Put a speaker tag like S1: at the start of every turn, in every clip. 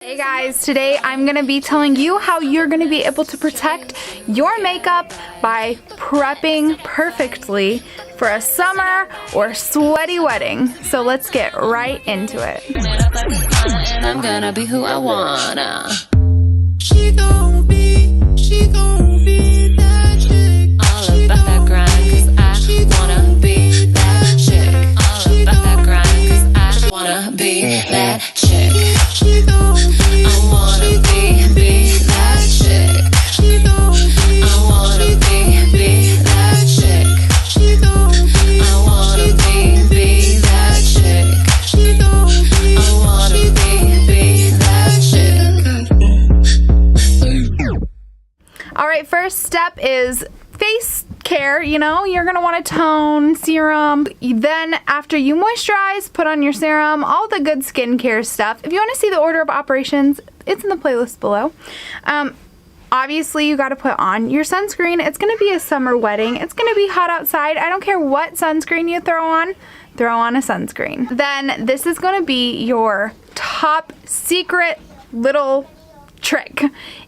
S1: Hey guys, today I'm going to be telling you how you're going to be able to protect your makeup by prepping perfectly for a summer or sweaty wedding. So let's get right into it.
S2: I'm gonna be who I wanna.
S3: She gon' be that chick.
S2: All about that grind, cause I wanna be that chick. All about that grind, cause I wanna be that chick. I wanna be that chick. I wanna be that chick. I wanna be that chick. I wanna be that chick.
S1: Alright, first step is face care. You know, you're going to want a tone, serum. Then after you moisturize, put on your serum, all the good skincare stuff. If you want to see the order of operations, it's in the playlist below. Obviously, you got to put on your sunscreen. It's going to be a summer wedding. It's going to be hot outside. I don't care what sunscreen you throw on a sunscreen. Then this is going to be your top secret little trick.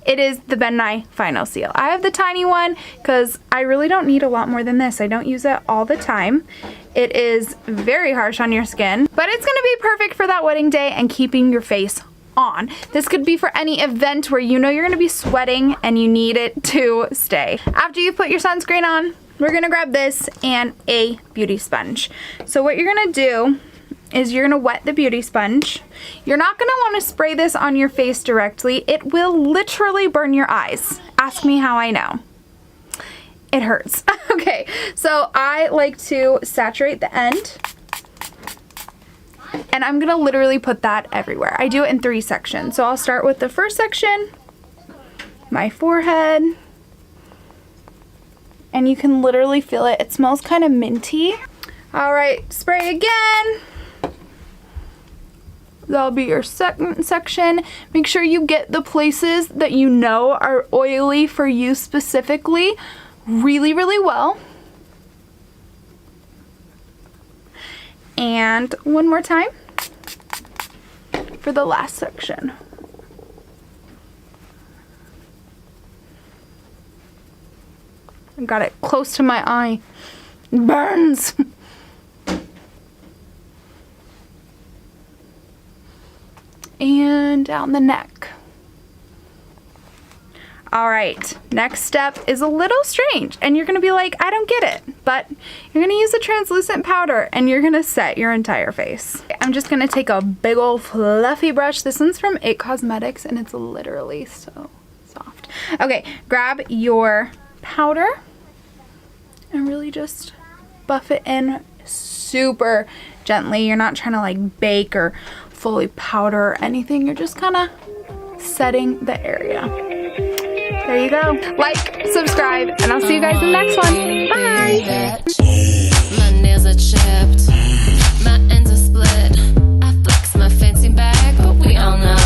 S1: It is the Ben Nye Final Seal. I have the tiny one because I really don't need a lot more than this. I don't use it all the time. It is very harsh on your skin, but it's going to be perfect for that wedding day and keeping your face on. This could be for any event where you know you're going to be sweating and you need it to stay. After you put your sunscreen on, we're going to grab this and a beauty sponge. So what you're going to do is you're going to wet the beauty sponge. You're not going to want to spray this on your face directly. It will literally burn your eyes. Ask me how I know. It hurts. Okay, so I like to saturate the end. And I'm going to literally put that everywhere. I do it in 3 sections. So I'll start with the first section, my forehead. And you can literally feel it. It smells kind of minty. All right, spray again. That'll be your second section. Make sure you get the places that you know are oily for you specifically really, really well. And one more time for the last section. I got it close to my eye. It burns. And down the neck. All right, next step is a little strange and you're gonna be like, I don't get it, but you're gonna use a translucent powder and you're gonna set your entire face. I'm just gonna take a big old fluffy brush. This one's from It Cosmetics and it's literally so soft. Okay, grab your powder and really just buff it in super gently. You're not trying to like bake or fully powder or anything. You're just kind of setting the area. There you go. Like, subscribe, and I'll see you guys in the next one. Bye.
S2: My nails are chipped, my ends are split. I flex my fancy bag, but we all know